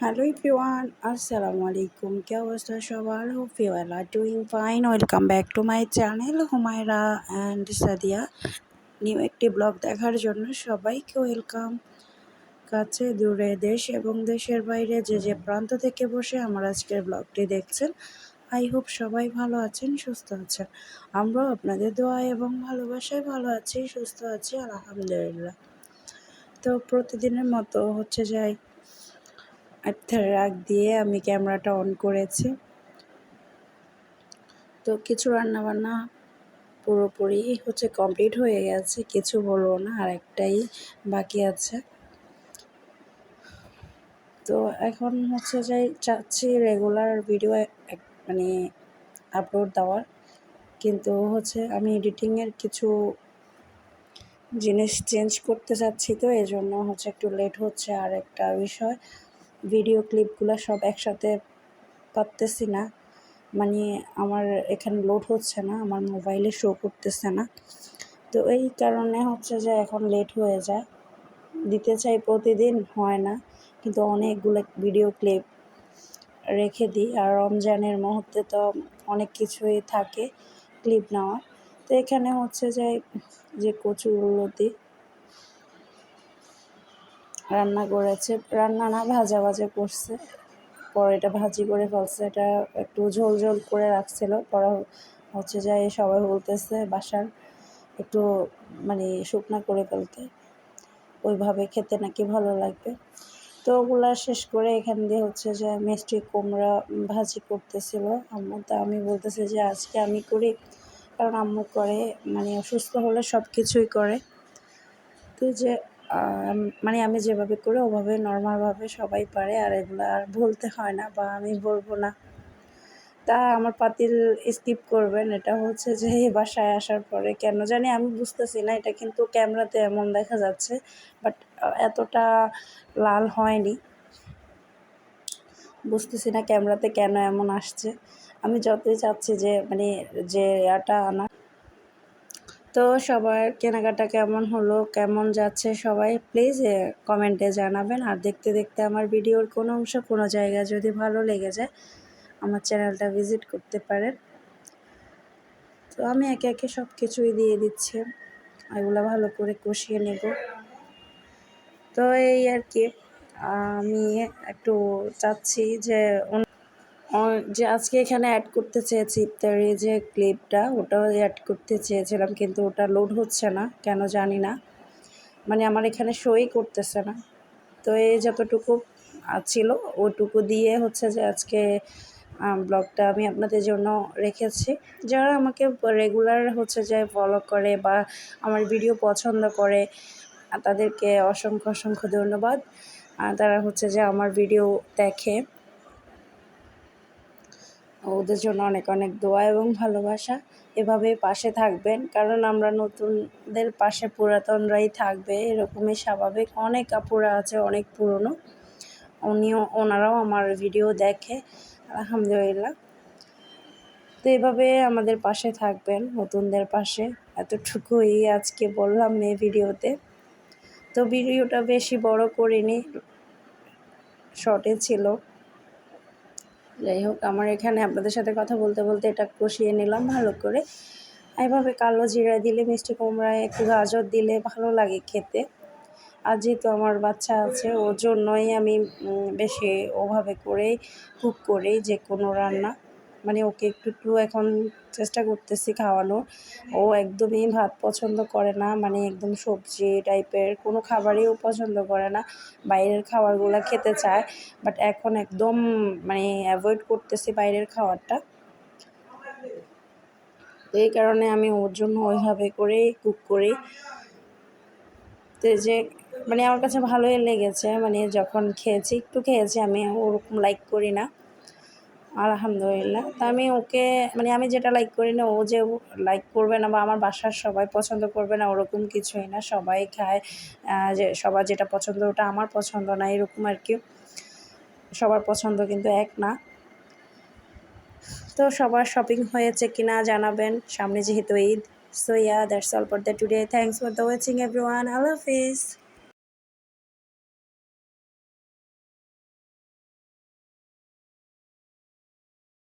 Hello everyone, Assalamu alaikum. क्या अवस्था সবার? Hope you all are doing fine. Welcome back to my channel Humaira and Sadia. New একটি blog দেখার জন্য সবাইকে ওয়েলকাম। কাছে দূরে দেশ এবং দেশের বাইরে যে প্রান্ত থেকে বসে আমার আজকের ব্লগটি দেখছেন, আই হোপ সবাই ভালো আছেন, সুস্থ আছেন। আমরাও আপনাদের দোয়া এবং ভালোবাসায় ভালো আছি, সুস্থ আছি, আলহামদুলিল্লাহ। তো প্রতিদিনের মতো যাই আর্থের রাগ দিয়ে আমি ক্যামেরাটা অন করেছি। তো কিছু রান্নাবান্না পুরোপুরি কমপ্লিট হয়ে গেছে, কিছু বলবো না, আর একটাই বাকি আছে। তো এখন চাচ্ছি রেগুলার ভিডিও মানে আপলোড দেওয়ার, কিন্তু আমি এডিটিংয়ের কিছু জিনিস চেঞ্জ করতে চাচ্ছি, তো এই জন্য একটু লেট হচ্ছে। আর একটা বিষয়, ভিডিও ক্লিপগুলো সব একসাথে পারতেছি না, মানে আমার এখানে লোড হচ্ছে না, আমার মোবাইলে শো করতেছে না। তো এই কারণে এখন লেট হয়ে যায়, দিতে চাই প্রতিদিন, হয় না, কিন্তু অনেকগুলো ভিডিও ক্লিপ রেখে দিই। আর রমজানের মুহূর্তে তো অনেক কিছুই থাকে ক্লিপ নেওয়ার। তো এখানে যে কচুগুলোতে রান্না করেছে, রান্না না ভাজা করছে, পরে এটা ভাজি করে ফেলছে। এটা একটু ঝোল ঝোল করে রাখছিল, পরে সবাই বলতেছে বাসার একটু শুকনা করে ফেলতে, ওইভাবে খেতে নাকি ভালো লাগবে। তো ওগুলা শেষ করে এখান দিয়ে মিষ্টি কুমড়া ভাজি করতেছিল আম্মু। তা আমি বলতেছি যে আজকে আমি করি, কারণ আম্মু করে, অসুস্থ হলে সব কিছুই করে। তো আমি যেভাবে করি ওভাবে নর্মালভাবে সবাই পারে, আর এগুলো আর বলতে হয় না, বা আমি বলবো না। তা আমার পাতিল স্কিপ করবেন, এটা বাসায় আসার পরে কেন জানি আমি বুঝতেছি না, এটা কিন্তু ক্যামেরাতে এমন দেখা যাচ্ছে, বাট এতটা লাল হয়নি, বুঝতেছি না ক্যামেরাতে কেন এমন আসছে। আমি যতই চাচ্ছি যে ইয়াটা আনা। তো সবার কেনাকাটা কেমন হলো, কেমন যাচ্ছে, সবাই প্লিজ কমেন্টে জানাবেন। আর দেখতে দেখতে আমার ভিডিওর কোনো অংশ কোনো জায়গা যদি ভালো লেগে যায়, আমার চ্যানেলটা ভিজিট করতে পারেন। তো আমি একে একে সব কিছুই দিয়ে দিচ্ছি, এগুলো ভালো করে কষিয়ে নেব। তো এই আর কি, আমি একটু চাচ্ছি যে আজকে এখানে অ্যাড করতে চেয়েছি ইফতারি যে ক্লিপটা, ওটাও অ্যাড করতে চেয়েছিলাম, কিন্তু ওটা লোড হচ্ছে না, কেন জানি না, আমার এখানে শোই করতেছে না। তো এই যতটুকু ছিল ওটুকু দিয়ে যে আজকে ব্লগটা আমি আপনাদের জন্য রেখেছি। যারা আমাকে রেগুলার ফলো করে বা আমার ভিডিও পছন্দ করে, তাদেরকে অসংখ্য অসংখ্য ধন্যবাদ। তারা আমার ভিডিও দেখে, ওদের জন্য অনেক অনেক দোয়া এবং ভালোবাসা। এভাবেই পাশে থাকবেন, কারণ আমরা নতুনদের পাশে পুরাতনরাই থাকবে, এরকমই স্বাভাবিক। অনেক আপুরা আছে অনেক পুরনো, ওনারাও আমার ভিডিও দেখে, আলহামদুলিল্লাহ। তো এভাবে আমাদের পাশে থাকবেন, নতুনদের পাশে। এতটুকুই আজকে বললাম এই ভিডিওতে। তো ভিডিওটা বেশি বড় করিনি, শর্টে ছিল। যাই হোক, আমার এখানে আপনাদের সাথে কথা বলতে বলতে এটা কষিয়ে নিলাম ভালো করে। এইভাবে কালো জিরা দিলে, মিষ্টি কুমড়ায় একটু গাজর দিলে ভালো লাগে খেতে। আর যেহেতু আমার বাচ্চা আছে, ওর জন্যই আমি বেশি ওভাবে করেই কুক করি যে কোনো রান্না, ওকে একটু একটু এখন চেষ্টা করতেছি খাওয়ানোর। ও একদমই ভাত পছন্দ করে না, একদম সবজি টাইপের কোনো খাবারই ও পছন্দ করে না, বাইরের খাবারগুলো খেতে চায়। বাট এখন একদম অ্যাভয়েড করতেছি বাইরের খাবারটা। তো এই কারণে আমি ওর জন্য ওইভাবে করেই কুক করি। তো যে আমার কাছে ভালোই লেগেছে, যখন খেয়েছি, একটু খেয়েছি, আমি ওরকম লাইক করি না, আলহামদুলিল্লাহ। তা আমি ওকে আমি যেটা লাইক করি না, ও যে লাইক করবে না বা আমার বাসার সবাই পছন্দ করবে না, ওরকম কিছুই না, সবাই খায়। যে সবার যেটা পছন্দ ওটা আমার পছন্দ না, এরকম আর কি। সবার পছন্দ কিন্তু এক না। তো সবার শপিং হয়েছে কিনা জানাবেন, সামনে যেহেতু Eid. So yeah, that's all for the today. Thanks for the watching everyone. Allah Hafiz.